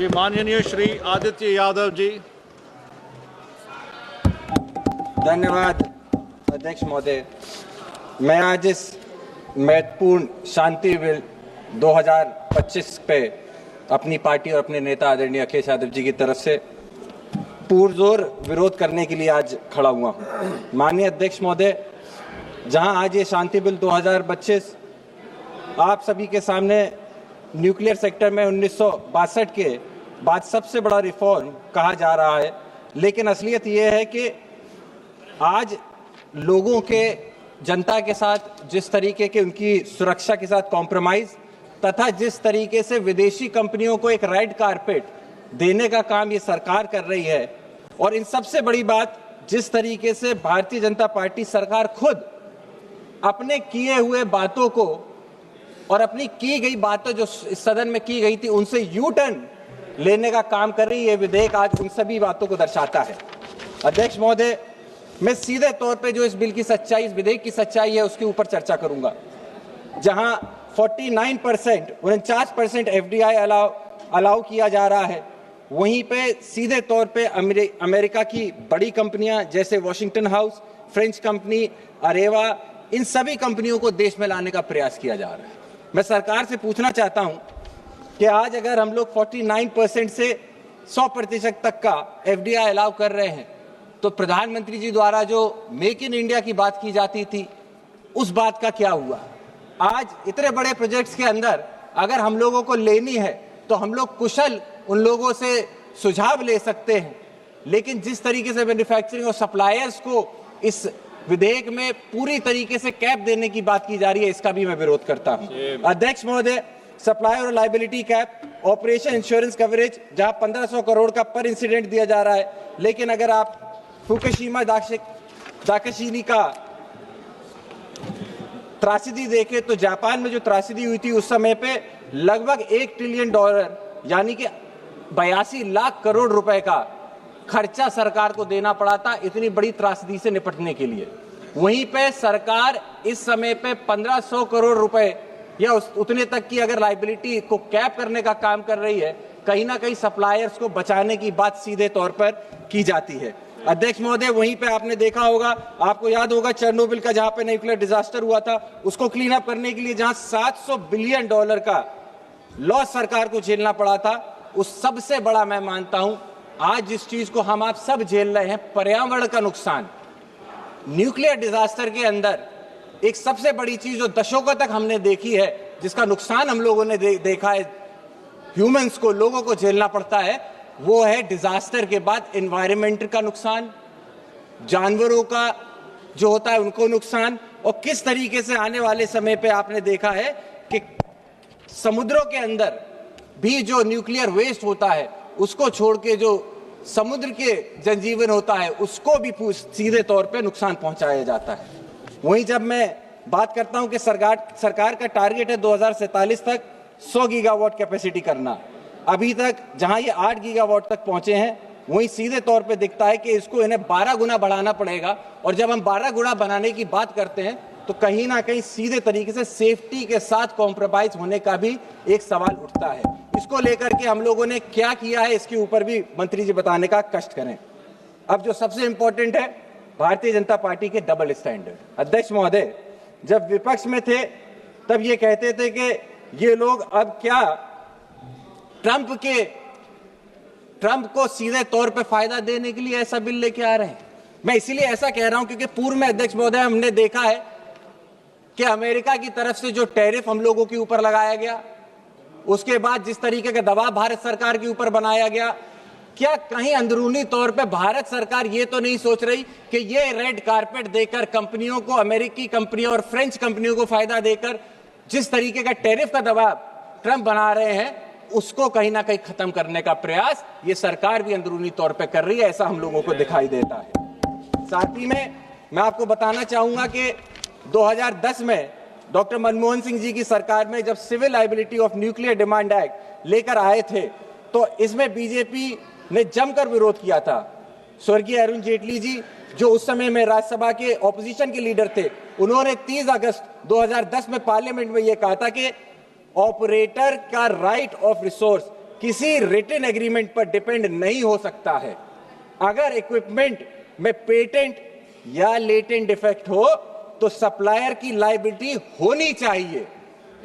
जी माननीय श्री आदित्य यादव जी। धन्यवाद अध्यक्ष महोदय। मैं आज इस महत्वपूर्ण शांति बिल 2025 पे अपनी पार्टी और अपने नेता आदरणीय अखिलेश यादव जी की तरफ से पुरजोर विरोध करने के लिए आज खड़ा हुआ हूँ। माननीय अध्यक्ष महोदय, जहां आज ये शांति बिल 2025 आप सभी के सामने न्यूक्लियर सेक्टर में 1962 के बाद सबसे बड़ा रिफॉर्म कहा जा रहा है, लेकिन असलियत ये है कि आज लोगों के जनता के साथ जिस तरीके के उनकी सुरक्षा के साथ कॉम्प्रोमाइज तथा जिस तरीके से विदेशी कंपनियों को एक रेड कारपेट देने का काम ये सरकार कर रही है, और इन सबसे बड़ी बात जिस तरीके से भारतीय जनता पार्टी सरकार खुद अपने किए हुए बातों को और अपनी की गई बातें जो इस सदन में की गई थी उनसे यू टर्न लेने का काम कर रही है, विधेयक आज उन सभी बातों को दर्शाता है। अध्यक्ष महोदय, मैं सीधे तौर पे जो इस बिल की सच्चाई, इस विधेयक की सच्चाई है उसके ऊपर चर्चा करूंगा। जहां 49% एफडीआई अलाउ किया जा रहा है, वहीं पे सीधे तौर पे अमेरिका की बड़ी कंपनियां जैसे Washington House, French company Areva, इन सभी कंपनियों को देश में लाने का प्रयास किया जा रहा है। मैं सरकार से पूछना चाहता हूं कि आज अगर हम लोग 49% से 100% तक का एफडीआई अलाउ कर रहे हैं, तो प्रधानमंत्री जी द्वारा जो मेक इन इंडिया की बात की जाती थी उस बात का क्या हुआ? आज इतने बड़े प्रोजेक्ट्स के अंदर अगर हम लोगों को लेनी है तो हम लोग कुशल उन लोगों से सुझाव ले सकते हैं, लेकिन जिस तरीके से मैन्युफैक्चरिंग और सप्लायर्स को इस विधेयक में पूरी तरीके से कैप देने की बात की जा रही है, इसका भी मैं विरोध करता हूं। अध्यक्ष महोदय, सप्लायर और liability cap, operation insurance coverage, जहां 1500 करोड़ का पर इंसिडेंट दिया जा रहा है, लेकिन अगर आप फुकुशिमा दाकाशिनी का त्रासदी देखें तो जापान में जो त्रासदी हुई थी उस समय पे लगभग $1 ट्रिलियन यानी कि 82 लाख करोड़ रुपए का खर्चा सरकार को देना पड़ा था इतनी बड़ी त्रासदी से निपटने के लिए। वहीं पे सरकार इस समय पे 1500 करोड़ रुपए या उतने तक की अगर लायबिलिटी को कैप करने का काम कर रही है, कहीं ना कहीं सप्लायर्स को बचाने की बात सीधे तौर पर की जाती है। अध्यक्ष महोदय, वहीं पे आपने देखा होगा, आपको याद होगा चेरनोबिल का जहां पे न्यूक्लियर डिजास्टर हुआ था, उसको क्लीन अप करने के लिए जहां $700 बिलियन का लॉस सरकार को झेलना पड़ा था, उस सबसे बड़ा मैं मानता हूं आज जिस चीज को हम आप सब झेल रहे हैं, पर्यावरण का नुकसान। न्यूक्लियर डिजास्टर के अंदर एक सबसे बड़ी चीज जो दशकों तक हमने देखी है, जिसका नुकसान हम लोगों ने देखा है, ह्यूमंस को, लोगों को झेलना पड़ता है, वो है डिजास्टर के बाद एनवायरनमेंट का नुकसान, जानवरों का जो होता है उनको नुकसान, और किस तरीके से आने वाले समय पे आपने देखा है कि समुद्रों के अंदर भी जो न्यूक्लियर वेस्ट होता है उसको छोड़ के जो समुद्र के जनजीवन होता है उसको भी सीधे तौर पे नुकसान पहुंचाया जाता है। वहीं जब मैं बात करता हूं कि सरकार का टारगेट है 2047 तक 100 गीगावाट कैपेसिटी करना, अभी तक जहां ये 8 गीगावाट तक पहुंचे हैं, वहीं सीधे तौर पे दिखता है कि इसको इन्हें 12 गुना बढ़ाना पड़ेगा। और जब हम 12 गुना बनाने की बात करते हैं तो कहीं ना कहीं सीधे तरीके से सेफ्टी के साथ कॉम्प्रोमाइज होने का भी एक सवाल उठता है। इसको लेकर के हम लोगों ने क्या किया है, इसके ऊपर भी मंत्री जी बताने का कष्ट करें। अब जो सबसे इंपॉर्टेंट है, भारतीय जनता पार्टी के डबल स्टैंडर्ड। अध्यक्ष महोदय, जब विपक्ष में थे तब ये कहते थे कि ये लोग अब क्या ट्रंप को सीधे तौर पे फायदा देने के लिए ऐसा बिल लेके आ रहे हैं। मैं इसीलिए ऐसा कह रहा हूं क्योंकि पूर्व में अध्यक्ष महोदय हमने देखा है कि अमेरिका की तरफ से जो टैरिफ हम लोगों के ऊपर लगाया गया, उसके बाद जिस तरीके का दबाव भारत सरकार के ऊपर बनाया गया, क्या कहीं अंदरूनी तौर पे भारत सरकार ये तो नहीं सोच रही कि ये रेड कारपेट देकर कंपनियों को, अमेरिकी कंपनियों और फ्रेंच कंपनियों को फायदा देकर जिस तरीके का टैरिफ का दबाव ट्रंप बना रहे हैं, उसको कहीं ना कहीं खत्म करने का प्रयास ये सरकार भी अंदरूनी तौर पे कर रही है, ऐसा हम लोगों को दिखाई देता है। साथ ही में मैं आपको बताना चाहूंगा कि 2010 में डॉक्टर मनमोहन सिंह जी की सरकार में जब civil liability of nuclear demand act लेकर आए थे, तो इसमें बीजेपी ने जमकर विरोध किया था। स्वर्गीय अरुण जेटली जी, जो उस समय में राज्यसभा के ऑपोजिशन के लीडर थे, उन्होंने 30 अगस्त 2010 में पार्लियामेंट में यह कहा था कि ऑपरेटर का राइट ऑफ रिसोर्स किसी रिटन एग्रीमेंट पर डिपेंड नहीं हो सकता है। अगर इक्विपमेंट में पेटेंट या लेटेंट डिफेक्ट हो तो सप्लायर की लायबिलिटी होनी चाहिए।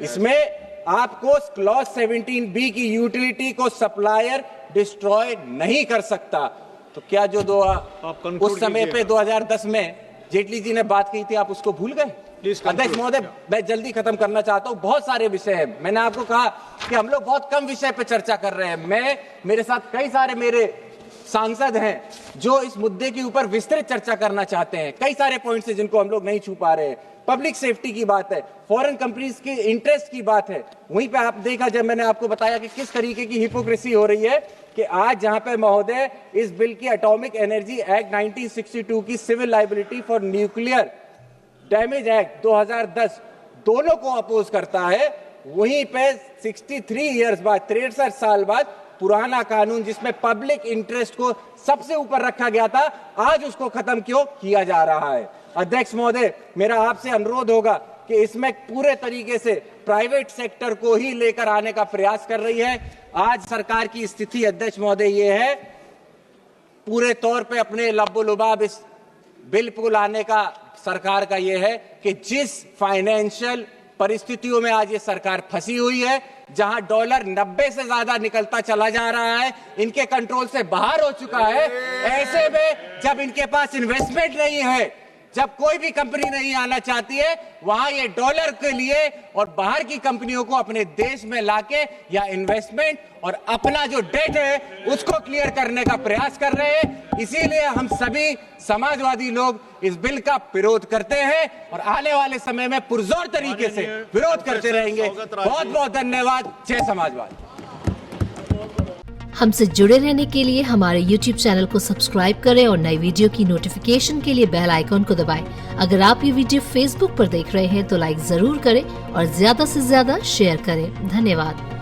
इसमें आपको क्लॉज 17B की यूटिलिटी को सप्लायर डिस्ट्रॉय नहीं कर सकता। तो क्या जो उस समय पे 2010 में जेटली जी ने बात की थी, आप उसको भूल गए? अध्यक्ष महोदय, मैं जल्दी खत्म करना चाहता हूं। बहुत सारे विषय हैं। मैंने आपको कहा कि हम लोग बहुत कम विषय पे चर्चा कर रहे हैं। मेरे साथ कई सारे मेरे सांसद हैं जो इस मुद्दे के ऊपर विस्तृत चर्चा करना चाहते हैं। कई सारे पॉइंट्स हैं जिनको हम लोग नहीं छू पा रहे हैं। पब्लिक सेफ्टी की बात है, फॉरेन कंपनीज के इंटरेस्ट की बात है। वहीं पे आप देखा, जब मैंने आपको बताया कि किस तरीके की हिपोक्रेसी हो रही है कि आज जहां पे महोदय इस बिल की एटॉमिक एनर्जी एक्ट 1962 की civil liability for nuclear damage act 2010 दोनों को अपोज करता है, वहीं पे 63 इयर्स बाद, 63 साल बाद पुराना कानून जिसमें पब्लिक इंटरेस्ट को सबसे ऊपर रखा गया था, आज उसको खत्म क्यों किया जा रहा है? अध्यक्ष महोदय, मेरा आपसे अनुरोध होगा कि इसमें पूरे तरीके से प्राइवेट सेक्टर को ही लेकर आने का प्रयास कर रही है। आज सरकार की स्थिति अध्यक्ष महोदय ये है, पूरे तौर पे अपने लब्बो-लुबाब इस बिल को लाने का सरकार का ये है कि जिस फाइनेंशियल परिस्थितियों में आज ये सरकार फंसी हुई है, जहां डॉलर 90 से ज्यादा निकलता चला जा रहा है, इनके कंट्रोल से बाहर हो चुका है, ऐसे में जब इनके पास इन्वेस्टमेंट नहीं है, जब कोई भी कंपनी नहीं आना चाहती है, वहां ये डॉलर के लिए और बाहर की कंपनियों को अपने देश में लाके या इन्वेस्टमेंट और अपना जो डेट है उसको क्लियर करने का प्रयास कर रहे हैं। इसीलिए हम सभी समाजवादी लोग इस बिल का विरोध करते हैं और आने वाले समय में पुरजोर तरीके से विरोध करते रहेंगे। बहुत बहुत धन्यवाद। जय समाजवाद। हमसे जुड़े रहने के लिए हमारे YouTube चैनल को सब्सक्राइब करें और नई वीडियो की नोटिफिकेशन के लिए बेल आइकॉन को दबाएं। अगर आप ये वीडियो Facebook पर देख रहे हैं तो लाइक जरूर करें और ज्यादा से ज्यादा शेयर करें। धन्यवाद।